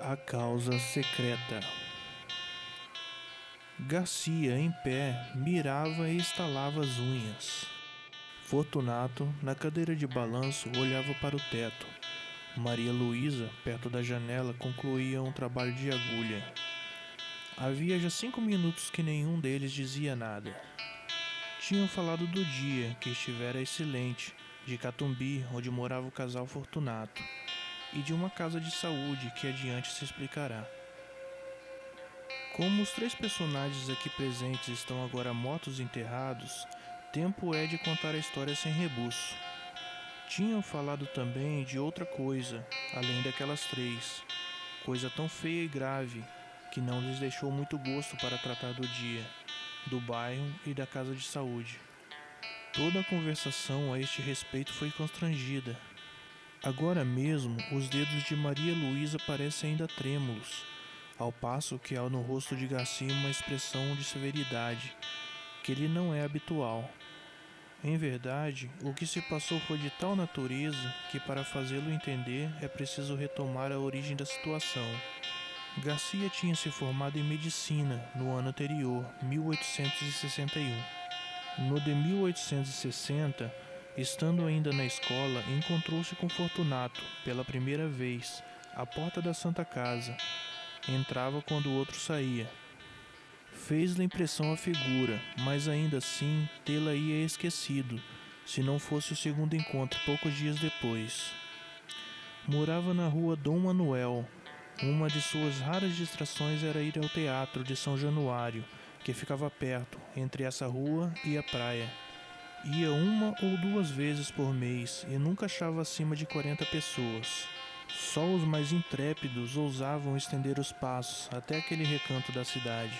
A causa secreta. Garcia, em pé, mirava e estalava as unhas. Fortunato, na cadeira de balanço, olhava para o teto. Maria Luísa, perto da janela, concluía um trabalho de agulha. Havia já 5 minutos que nenhum deles dizia nada. Tinham falado do dia, que estivera excelente, de Catumbi, onde morava o casal Fortunato, e de uma casa de saúde que adiante se explicará. Como os 3 personagens aqui presentes estão agora mortos e enterrados, tempo é de contar a história sem rebuço. Tinham falado também de outra coisa, além daquelas 3, coisa tão feia e grave, que não lhes deixou muito gosto para tratar do dia, do bairro e da casa de saúde. Toda a conversação a este respeito foi constrangida. Agora mesmo, os dedos de Maria Luísa parecem ainda trêmulos, ao passo que há no rosto de Garcia uma expressão de severidade, que lhe não é habitual. Em verdade, o que se passou foi de tal natureza que, para fazê-lo entender, é preciso retomar a origem da situação. Garcia tinha se formado em medicina no ano anterior, 1861. No de 1860, estando ainda na escola, encontrou-se com Fortunato, pela primeira vez, à porta da Santa Casa. Entrava quando o outro saía. Fez-lhe impressão a figura, mas ainda assim tê-la ia esquecido, se não fosse o segundo encontro poucos dias depois. Morava na rua Dom Manuel. Uma de suas raras distrações era ir ao teatro de São Januário, que ficava perto, entre essa rua e a praia. Ia 1 ou 2 vezes por mês e nunca achava acima de 40 pessoas. Só os mais intrépidos ousavam estender os passos até aquele recanto da cidade.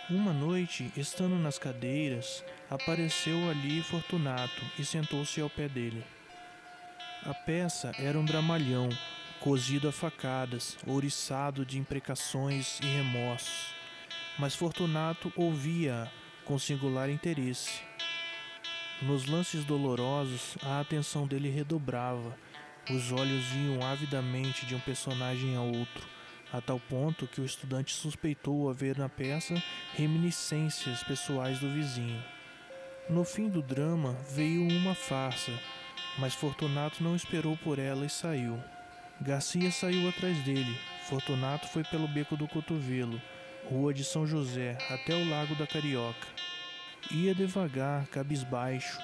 Uma noite, estando nas cadeiras, apareceu ali Fortunato e sentou-se ao pé dele. A peça era um dramalhão, cozido a facadas, ouriçado de imprecações e remorsos. Mas Fortunato ouvia-a com singular interesse. Nos lances dolorosos, a atenção dele redobrava. Os olhos iam avidamente de um personagem a outro, a tal ponto que o estudante suspeitou haver na peça reminiscências pessoais do vizinho. No fim do drama veio uma farsa, mas Fortunato não esperou por ela e saiu. Garcia saiu atrás dele. Fortunato foi pelo Beco do Cotovelo, Rua de São José, até o Lago da Carioca. Ia devagar, cabisbaixo,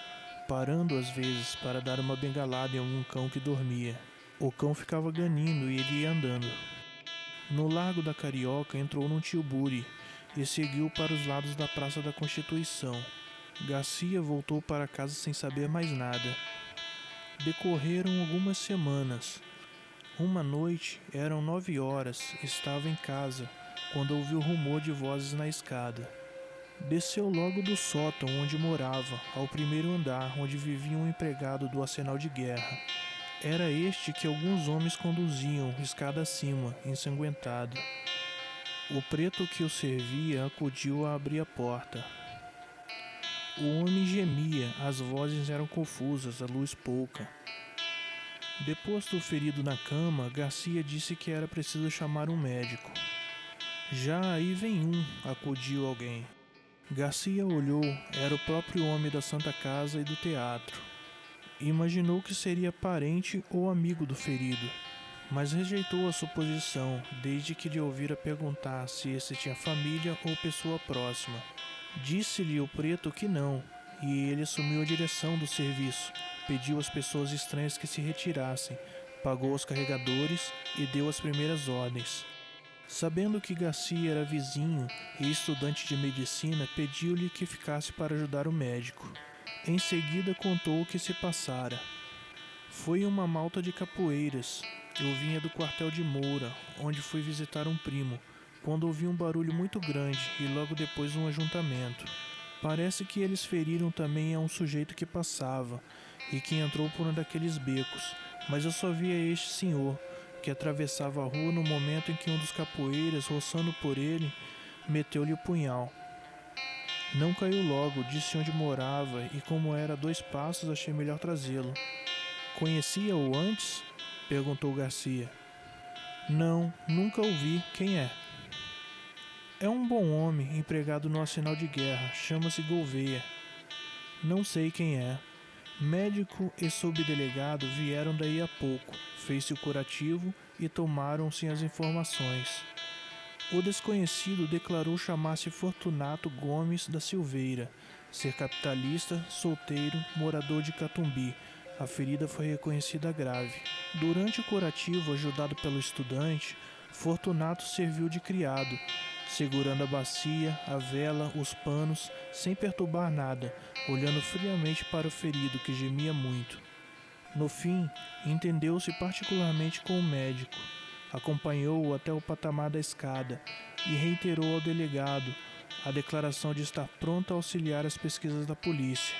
parando às vezes para dar uma bengalada em algum cão que dormia. O cão ficava ganindo e ele ia andando. No Largo da Carioca entrou num tilbury e seguiu para os lados da Praça da Constituição. Garcia voltou para casa sem saber mais nada. Decorreram algumas semanas. Uma noite, eram 9 horas, estava em casa, quando ouviu rumor de vozes na escada. Desceu logo do sótão onde morava, ao primeiro andar, onde vivia um empregado do arsenal de guerra. Era este que alguns homens conduziam, escada acima, ensanguentado. O preto que o servia acudiu a abrir a porta. O homem gemia, as vozes eram confusas, a luz pouca. Deposto o ferido na cama, Garcia disse que era preciso chamar um médico. Já aí vem um, acudiu alguém. Garcia olhou, era o próprio homem da Santa Casa e do teatro. Imaginou que seria parente ou amigo do ferido, mas rejeitou a suposição, desde que lhe ouvira perguntar se esse tinha família ou pessoa próxima. Disse-lhe o preto que não, e ele assumiu a direção do serviço, pediu às pessoas estranhas que se retirassem, pagou aos carregadores e deu as primeiras ordens. Sabendo que Garcia era vizinho e estudante de medicina, pediu-lhe que ficasse para ajudar o médico. Em seguida contou o que se passara. Foi uma malta de capoeiras. Eu vinha do quartel de Moura, onde fui visitar um primo, quando ouvi um barulho muito grande e logo depois um ajuntamento. Parece que eles feriram também a um sujeito que passava e que entrou por um daqueles becos, mas eu só via este senhor, que atravessava a rua no momento em que um dos capoeiras, roçando por ele, meteu-lhe o punhal. Não caiu logo, disse onde morava e como era a 2 passos achei melhor trazê-lo. Conhecia-o antes? Perguntou Garcia. Não, nunca ouvi. Quem é? É um bom homem, empregado no arsenal de guerra. Chama-se Gouveia. Não sei quem é. Médico e subdelegado vieram daí a pouco. Fez-se o curativo e tomaram-se as informações. O desconhecido declarou chamar-se Fortunato Gomes da Silveira, ser capitalista, solteiro, morador de Catumbi. A ferida foi reconhecida grave. Durante o curativo, ajudado pelo estudante, Fortunato serviu de criado, segurando a bacia, a vela, os panos, sem perturbar nada, olhando friamente para o ferido que gemia muito. No fim, entendeu-se particularmente com o médico. Acompanhou-o até o patamar da escada e reiterou ao delegado a declaração de estar pronto a auxiliar as pesquisas da polícia.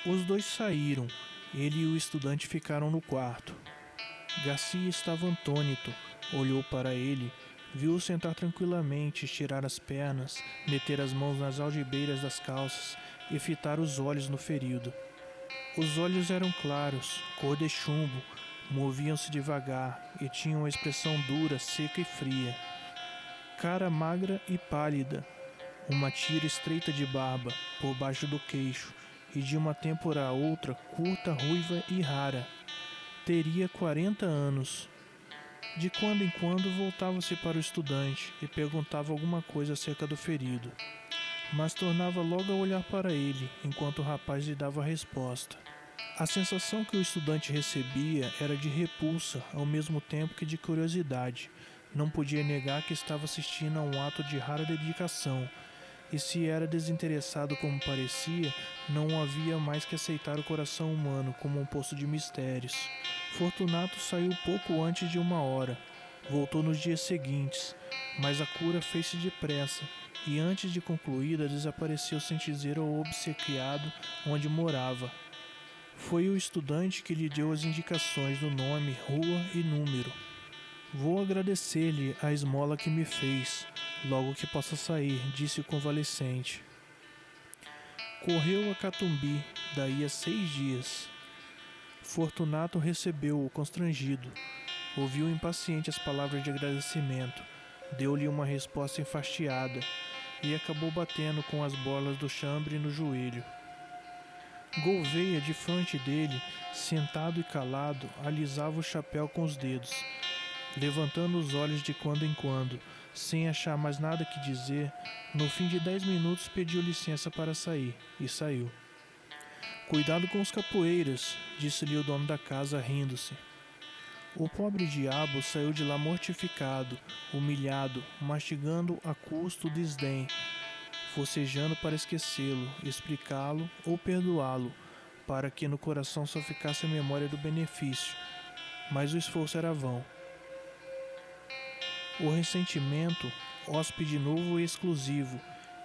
Os dois saíram. Ele e o estudante ficaram no quarto. Garcia estava atônito. Olhou para ele, viu-o sentar tranquilamente, estirar as pernas, meter as mãos nas algibeiras das calças e fitar os olhos no ferido. Os olhos eram claros, cor de chumbo, moviam-se devagar e tinham uma expressão dura, seca e fria. Cara magra e pálida, uma tira estreita de barba por baixo do queixo e de uma têmpora a outra curta, ruiva e rara. Teria 40 anos. De quando em quando voltava-se para o estudante e perguntava alguma coisa acerca do ferido, mas tornava logo a olhar para ele enquanto o rapaz lhe dava a resposta. A sensação que o estudante recebia era de repulsa ao mesmo tempo que de curiosidade. Não podia negar que estava assistindo a um ato de rara dedicação, e se era desinteressado como parecia, não havia mais que aceitar o coração humano como um poço de mistérios. Fortunato saiu pouco antes de 1 hora. Voltou nos dias seguintes, mas a cura fez-se depressa, e antes de concluída desapareceu sem dizer ao obsequiado onde morava. Foi o estudante que lhe deu as indicações do nome, rua e número. Vou agradecer-lhe a esmola que me fez, logo que possa sair, disse o convalescente. Correu a Catumbi, daí a 6 dias. Fortunato recebeu-o constrangido. Ouviu impaciente as palavras de agradecimento. Deu-lhe uma resposta enfastiada e acabou batendo com as bolas do chambre no joelho. Gouveia, de frente dele, sentado e calado, alisava o chapéu com os dedos, levantando os olhos de quando em quando, sem achar mais nada que dizer. No fim de 10 minutos pediu licença para sair, e saiu. Cuidado com os capoeiras, disse-lhe o dono da casa, rindo-se. O pobre diabo saiu de lá mortificado, humilhado, mastigando a custo o desdém, forcejando para esquecê-lo, explicá-lo ou perdoá-lo, para que no coração só ficasse a memória do benefício, mas o esforço era vão. O ressentimento, hóspede novo e exclusivo,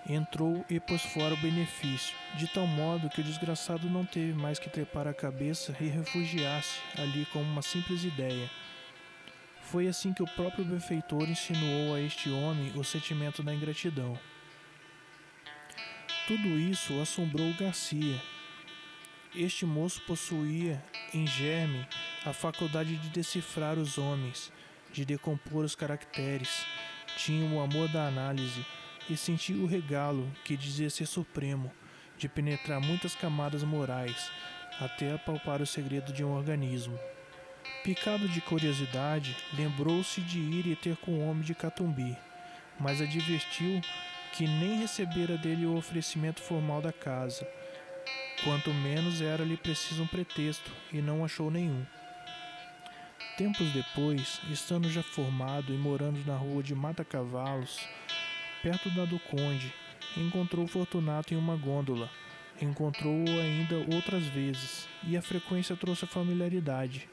entrou e pôs fora o benefício, de tal modo que o desgraçado não teve mais que trepar a cabeça e refugiar-se ali como uma simples ideia. Foi assim que o próprio benfeitor insinuou a este homem o sentimento da ingratidão. Tudo isso assombrou Garcia. Este moço possuía, em germe, a faculdade de decifrar os homens, de decompor os caracteres, tinha o amor da análise e sentia o regalo, que dizia ser supremo, de penetrar muitas camadas morais, até apalpar o segredo de um organismo. Picado de curiosidade, lembrou-se de ir e ter com o homem de Catumbi, mas advertiu que nem recebera dele o oferecimento formal da casa, quanto menos era-lhe preciso um pretexto, e não achou nenhum. Tempos depois, estando já formado e morando na rua de Mata-Cavalos, perto da do Conde, encontrou Fortunato em uma gôndola. Encontrou-o ainda outras vezes, e a frequência trouxe a familiaridade.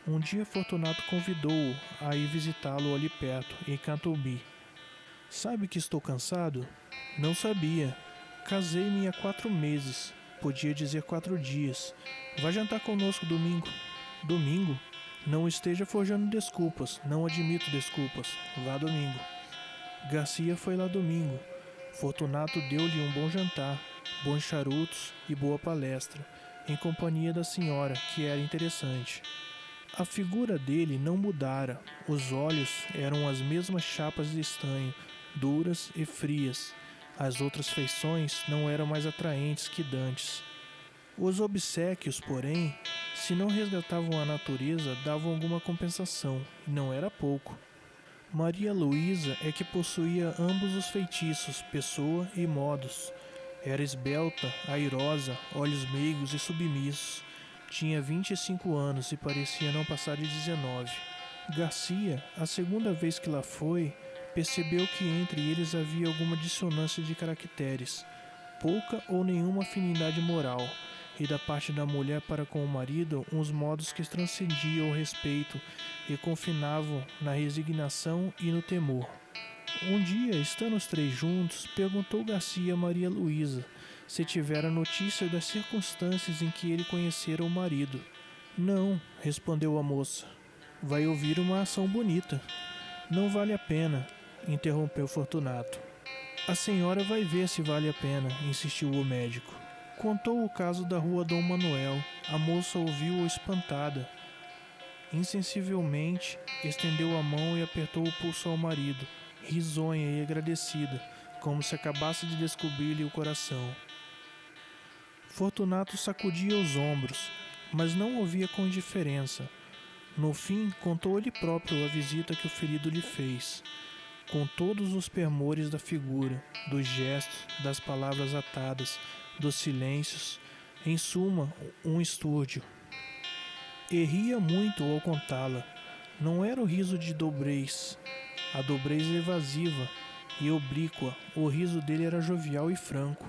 Um dia Fortunato convidou-o a ir visitá-lo ali perto, em Catumbi. Sabe que estou cansado? Não sabia. Casei-me há 4 meses. Podia dizer 4 dias. Vai jantar conosco domingo. Domingo? Não esteja forjando desculpas. Não admito desculpas. Vá domingo. Garcia foi lá domingo. Fortunato deu-lhe um bom jantar, bons charutos e boa palestra, em companhia da senhora, que era interessante. A figura dele não mudara, os olhos eram as mesmas chapas de estanho, duras e frias. As outras feições não eram mais atraentes que dantes. Os obséquios, porém, se não resgatavam a natureza, davam alguma compensação, e não era pouco. Maria Luísa é que possuía ambos os feitiços, pessoa e modos. Era esbelta, airosa, olhos meigos e submissos. Tinha 25 anos e parecia não passar de 19. Garcia, a segunda vez que lá foi, percebeu que entre eles havia alguma dissonância de caracteres, pouca ou nenhuma afinidade moral, e da parte da mulher para com o marido uns modos que transcendiam o respeito e confinavam na resignação e no temor. Um dia, estando os três juntos, perguntou Garcia a Maria Luísa se tivera notícia das circunstâncias em que ele conhecera o marido. Não, respondeu a moça. Vai ouvir uma ação bonita. Não vale a pena, interrompeu Fortunato. A senhora vai ver se vale a pena, insistiu o médico. Contou o caso da rua Dom Manuel. A moça ouviu-o espantada. Insensivelmente, estendeu a mão e apertou o pulso ao marido, risonha e agradecida, como se acabasse de descobrir-lhe o coração. Fortunato sacudia os ombros, mas não ouvia com indiferença. No fim, contou ele próprio a visita que o ferido lhe fez, com todos os permores da figura, dos gestos, das palavras atadas, dos silêncios, em suma, um estúrdio. E ria muito ao contá-la. Não era o riso de dobrez, a dobrez evasiva e oblíqua, o riso dele era jovial e franco.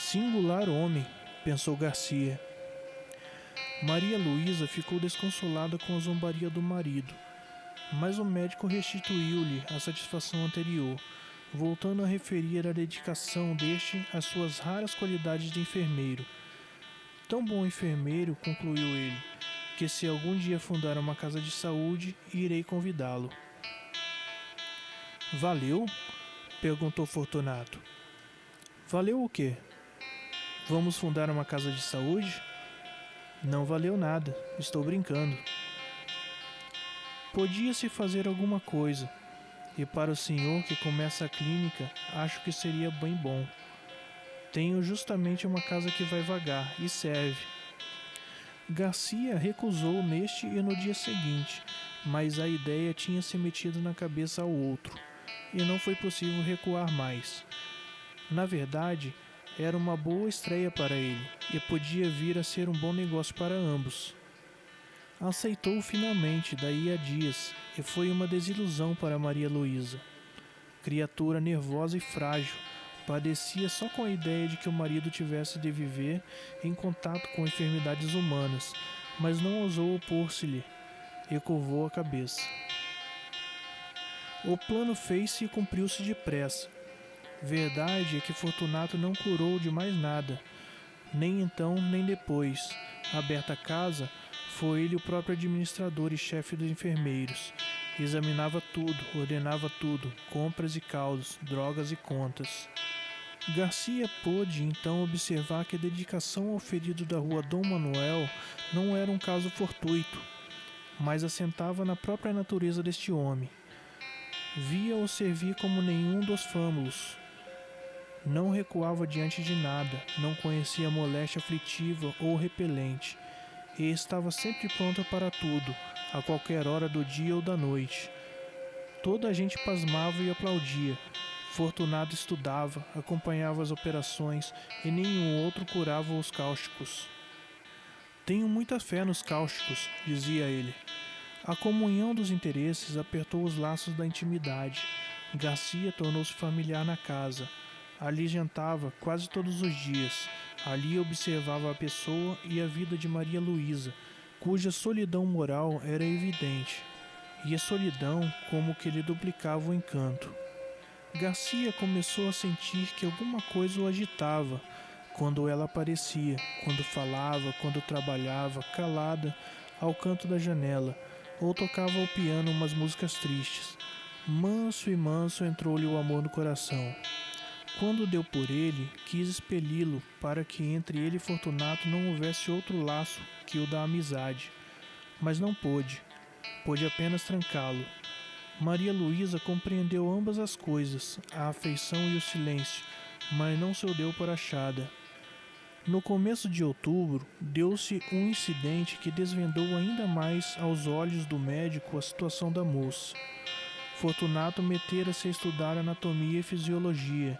Singular homem, pensou Garcia. Maria Luísa ficou desconsolada com a zombaria do marido, mas o médico restituiu-lhe a satisfação anterior, voltando a referir a dedicação deste às suas raras qualidades de enfermeiro. Tão bom enfermeiro, concluiu ele, que se algum dia fundar uma casa de saúde, irei convidá-lo. Valeu? Perguntou Fortunato. Valeu o quê? Vamos fundar uma casa de saúde? Não valeu nada, estou brincando. Podia-se fazer alguma coisa, e para o senhor que começa a clínica, acho que seria bem bom. Tenho justamente uma casa que vai vagar, e serve. Garcia recusou neste e no dia seguinte, mas a ideia tinha se metido na cabeça ao outro, e não foi possível recuar mais. Na verdade, era uma boa estreia para ele, e podia vir a ser um bom negócio para ambos. Aceitou finalmente, daí a dias, e foi uma desilusão para Maria Luísa. Criatura nervosa e frágil, padecia só com a ideia de que o marido tivesse de viver em contato com enfermidades humanas, mas não ousou opor-se-lhe, e curvou a cabeça. O plano fez-se e cumpriu-se depressa. Verdade é que Fortunato não curou de mais nada, nem então nem depois. Aberta a casa, foi ele o próprio administrador e chefe dos enfermeiros. Examinava tudo, ordenava tudo, compras e causos, drogas e contas. Garcia pôde então observar que a dedicação ao ferido da rua Dom Manuel não era um caso fortuito, mas assentava na própria natureza deste homem. Via-o servir como nenhum dos fâmulos. Não recuava diante de nada, não conhecia moléstia aflitiva ou repelente, e estava sempre pronto para tudo, a qualquer hora do dia ou da noite. Toda a gente pasmava e aplaudia. Fortunato estudava, acompanhava as operações, e nenhum outro curava os cáusticos. Tenho muita fé nos cáusticos, dizia ele. A comunhão dos interesses apertou os laços da intimidade. Garcia tornou-se familiar na casa. Ali jantava quase todos os dias. Ali observava a pessoa e a vida de Maria Luísa, cuja solidão moral era evidente, e a solidão como que lhe duplicava o encanto. Garcia começou a sentir que alguma coisa o agitava, quando ela aparecia, quando falava, quando trabalhava, calada, ao canto da janela, ou tocava ao piano umas músicas tristes. Manso e manso entrou-lhe o amor no coração. Quando deu por ele, quis expeli-lo para que entre ele e Fortunato não houvesse outro laço que o da amizade. mas não pôde. Pôde apenas trancá-lo. Maria Luísa compreendeu ambas as coisas, a afeição e o silêncio, mas não se o deu por achada. No começo de outubro, deu-se um incidente que desvendou ainda mais aos olhos do médico a situação da moça. Fortunato metera-se a estudar anatomia e fisiologia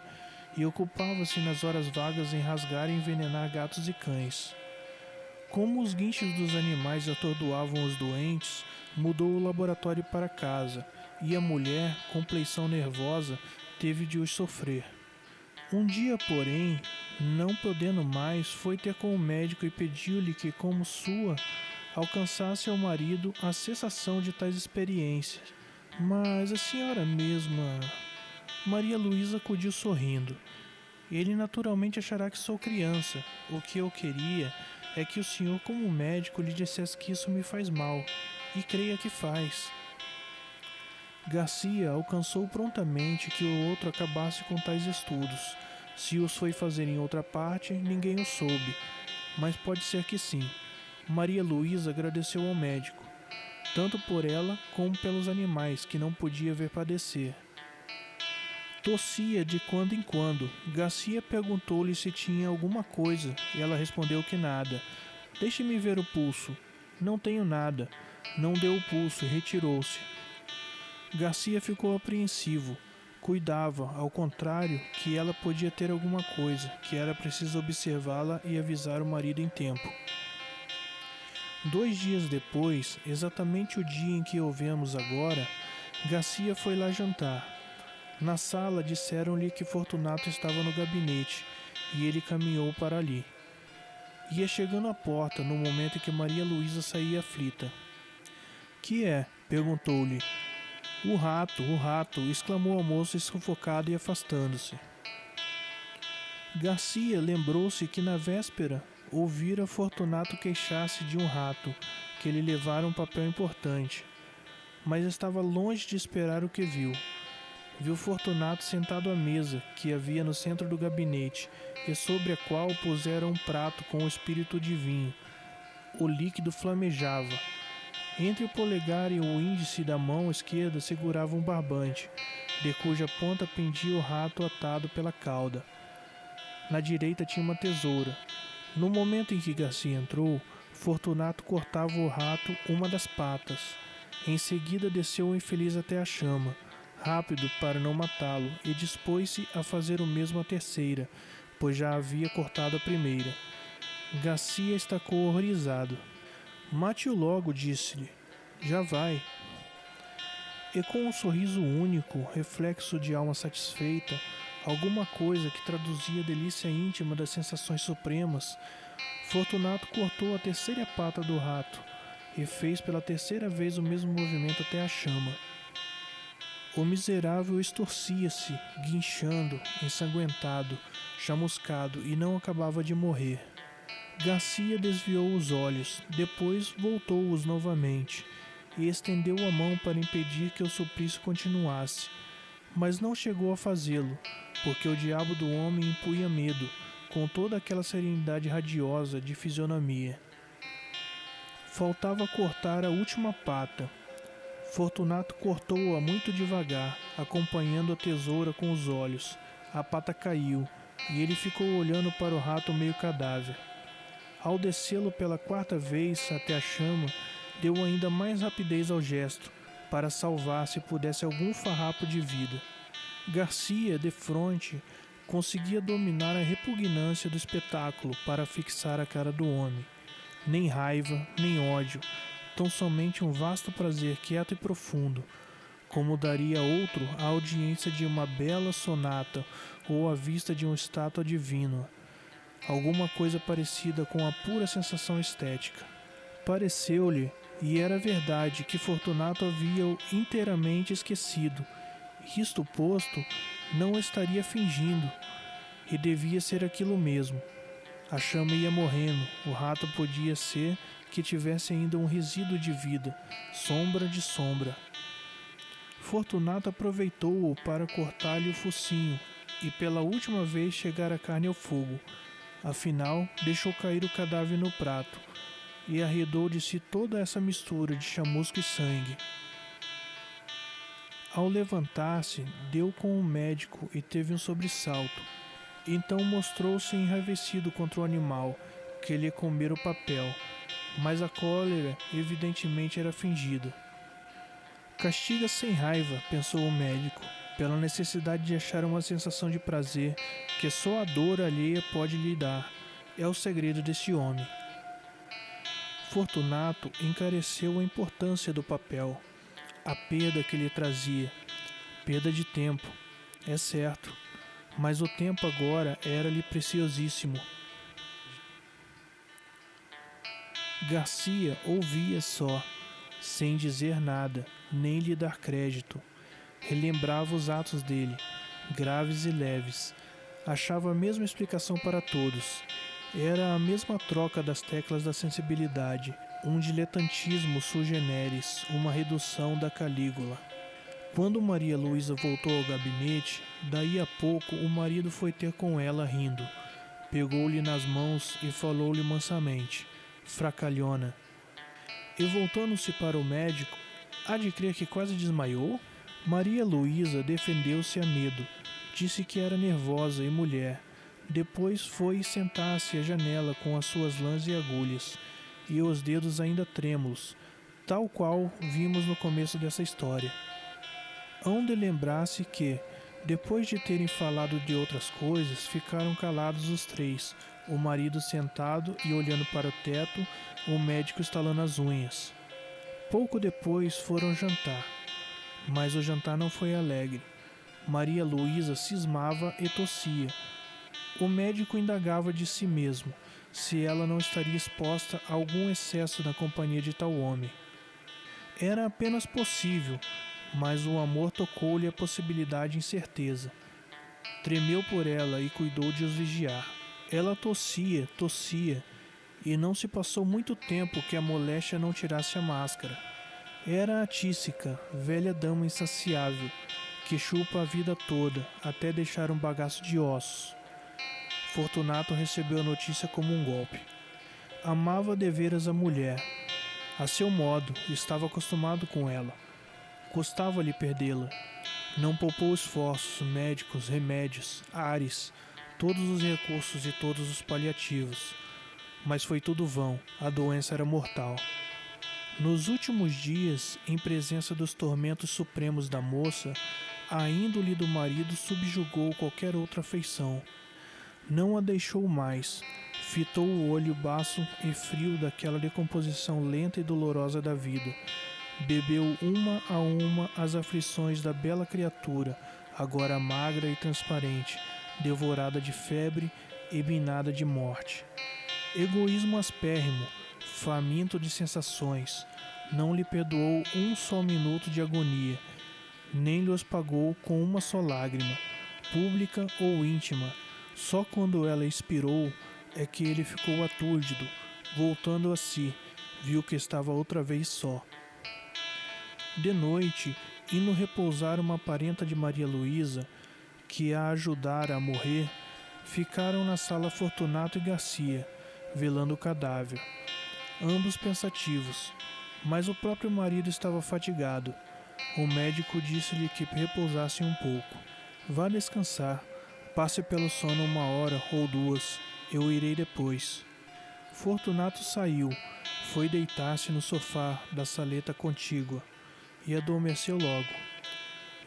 e ocupava-se nas horas vagas em rasgar e envenenar gatos e cães. Como os guinchos dos animais atordoavam os doentes, mudou o laboratório para casa e a mulher, com pleição nervosa, teve de os sofrer. Um dia, porém, não podendo mais, foi ter com o médico e pediu-lhe que, como sua, alcançasse ao marido a cessação de tais experiências. Mas a senhora mesma... Maria Luísa acudiu sorrindo. Ele naturalmente achará que sou criança. O que eu queria é que o senhor, como médico, lhe dissesse que isso me faz mal. E creia que faz. Garcia alcançou prontamente que o outro acabasse com tais estudos. Se os foi fazer em outra parte, ninguém o soube, mas pode ser que sim. Maria Luísa agradeceu ao médico, tanto por ela como pelos animais que não podia ver padecer. Tossia de quando em quando. Garcia perguntou-lhe se tinha alguma coisa e ela respondeu que nada. Deixe-me ver o pulso. Não tenho nada. Não deu o pulso e retirou-se. Garcia ficou apreensivo. Cuidava, ao contrário, que ela podia ter alguma coisa, que era preciso observá-la e avisar o marido em tempo. 2 dias depois, exatamente o dia em que ouvemos agora, Garcia foi lá jantar. Na sala disseram-lhe que Fortunato estava no gabinete e ele caminhou para ali. Ia chegando à porta no momento em que Maria Luísa saía aflita. Que é? Perguntou-lhe. O rato, exclamou a moça sufocada e afastando-se. Garcia lembrou-se que na véspera ouvira Fortunato queixar-se de um rato, que lhe levara um papel importante, mas estava longe de esperar o que viu. Viu Fortunato sentado à mesa que havia no centro do gabinete e sobre a qual puseram um prato com o espírito de vinho. O líquido flamejava. Entre o polegar e o índice da mão esquerda segurava um barbante, de cuja ponta pendia o rato atado pela cauda. Na direita tinha uma tesoura. No momento em que Garcia entrou, Fortunato cortava o rato uma das patas. Em seguida desceu o infeliz até a chama, rápido para não matá-lo, e dispôs-se a fazer o mesmo à terceira, pois já havia cortado a primeira. Garcia estacou horrorizado. Mate-o logo, disse-lhe. Já vai. E com um sorriso único, reflexo de alma satisfeita, alguma coisa que traduzia a delícia íntima das sensações supremas, Fortunato cortou a terceira pata do rato e fez pela terceira vez o mesmo movimento até a chama. O miserável estorcia-se, guinchando, ensanguentado, chamuscado, e não acabava de morrer. Garcia desviou os olhos, depois voltou-os novamente, e estendeu a mão para impedir que o suplício continuasse, mas não chegou a fazê-lo, porque o diabo do homem impunha medo, com toda aquela serenidade radiosa de fisionomia. Faltava cortar a última pata. Fortunato cortou-a muito devagar, acompanhando a tesoura com os olhos. A pata caiu, e ele ficou olhando para o rato meio cadáver. Ao descê-lo pela 4ª vez até a chama, deu ainda mais rapidez ao gesto, para salvar se pudesse algum farrapo de vida. Garcia, de fronte, conseguia dominar a repugnância do espetáculo para fixar a cara do homem. Nem raiva, nem ódio, tão somente um vasto prazer quieto e profundo, como daria outro a audiência de uma bela sonata ou a vista de uma estátua divina. Alguma coisa parecida com a pura sensação estética. Pareceu-lhe, e era verdade, que Fortunato havia-o inteiramente esquecido. Isto posto, não estaria fingindo, e devia ser aquilo mesmo. A chama ia morrendo, o rato podia ser que tivesse ainda um resíduo de vida, sombra de sombra. Fortunato aproveitou-o para cortar-lhe o focinho e pela última vez chegar a carne ao fogo. Afinal, deixou cair o cadáver no prato. e arredou de si toda essa mistura de chamusco e sangue. Ao levantar-se, deu com o médico e teve um sobressalto. Então mostrou-se enraivecido contra o animal, que lhe comera o papel, mas a cólera evidentemente era fingida. Castiga sem raiva, pensou o médico, pela necessidade de achar uma sensação de prazer que só a dor alheia pode lhe dar. É o segredo deste homem. Fortunato encareceu a importância do papel, a perda que lhe trazia, perda de tempo, é certo, mas o tempo agora era-lhe preciosíssimo. Garcia ouvia só, sem dizer nada, nem lhe dar crédito. Relembrava os atos dele, graves e leves. Achava a mesma explicação para todos. Era a mesma troca das teclas da sensibilidade, um diletantismo sui generis, uma redução da Calígula. Quando Maria Luísa voltou ao gabinete, daí a pouco o marido foi ter com ela rindo. Pegou-lhe nas mãos e falou-lhe mansamente: fracalhona. E voltando-se para o médico, há de crer que quase desmaiou? Maria Luísa defendeu-se a medo. Disse que era nervosa e mulher. Depois foi sentar-se à janela com as suas lãs e agulhas, e os dedos ainda trêmulos, tal qual vimos no começo dessa história. Hão de lembrar-se que, depois de terem falado de outras coisas, ficaram calados os três, o marido sentado e olhando para o teto, o médico estalando as unhas. Pouco depois foram jantar, mas o jantar não foi alegre. Maria Luísa cismava e tossia. O médico indagava de si mesmo se ela não estaria exposta a algum excesso na companhia de tal homem. Era apenas possível, mas o amor tocou-lhe a possibilidade incerteza. Tremeu por ela e cuidou de os vigiar. Ela tossia, e não se passou muito tempo que a moléstia não tirasse a máscara. Era a Tísica, velha dama insaciável, que chupa a vida toda, até deixar um bagaço de ossos. Fortunato recebeu a notícia como um golpe. Amava deveras a mulher. A seu modo, estava acostumado com ela. Custava-lhe perdê-la. Não poupou esforços, médicos, remédios, ares, todos os recursos e todos os paliativos. Mas foi tudo vão, a doença era mortal. Nos últimos dias, em presença dos tormentos supremos da moça, a índole do marido subjugou qualquer outra afeição. Não a deixou mais, fitou o olho baço e frio daquela decomposição lenta e dolorosa da vida. Bebeu uma a uma as aflições da bela criatura, agora magra e transparente, devorada de febre e binada de morte. Egoísmo aspérrimo, faminto de sensações, não lhe perdoou um só minuto de agonia, nem lhe os pagou com uma só lágrima, pública ou íntima. Só quando ela expirou é que ele ficou atúrdido, voltando a si, viu que estava outra vez só. De noite, indo repousar uma parenta de Maria Luísa, que a ajudara a morrer, ficaram na sala Fortunato e Garcia, velando o cadáver, ambos pensativos, mas o próprio marido estava fatigado. O médico disse-lhe que repousasse um pouco. Vá descansar, passe pelo sono 1 hora ou 2, eu irei depois. Fortunato saiu, foi deitar-se no sofá da saleta contígua e adormeceu logo.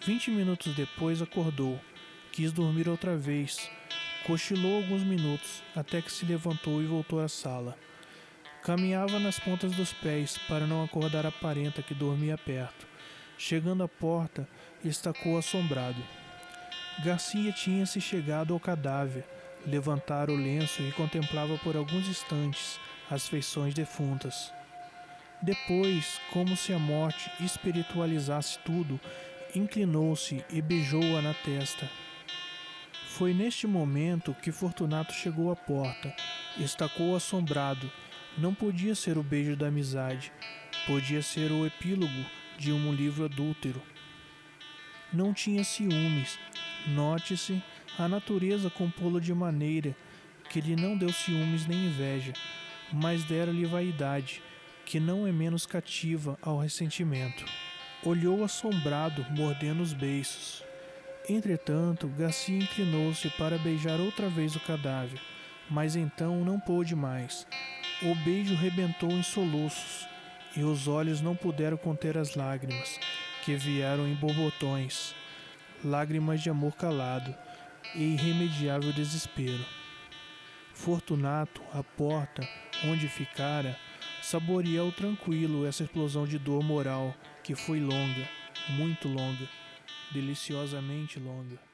20 minutos depois acordou, quis dormir outra vez, cochilou alguns minutos até que se levantou e voltou à sala. Caminhava nas pontas dos pés para não acordar a parenta que dormia perto. Chegando à porta, estacou assombrado. Garcia tinha-se chegado ao cadáver, levantara o lenço e contemplava por alguns instantes as feições defuntas. Depois, como se a morte espiritualizasse tudo, inclinou-se e beijou-a na testa. Foi neste momento que Fortunato chegou à porta. Estacou assombrado. Não podia ser o beijo da amizade. Podia ser o epílogo de um livro adúltero. Não tinha ciúmes. Note-se, a natureza compô-lo de maneira que lhe não deu ciúmes nem inveja. mas dera-lhe vaidade, que não é menos cativa ao ressentimento. Olhou assombrado, mordendo os beiços. Entretanto, Garcia inclinou-se para beijar outra vez o cadáver, mas então não pôde mais. O beijo rebentou em soluços, e os olhos não puderam conter as lágrimas, que vieram em borbotões, lágrimas de amor calado e irremediável desespero. Fortunato, à porta onde ficara, saboreou tranquilo essa explosão de dor moral que foi longa, muito longa, deliciosamente longa.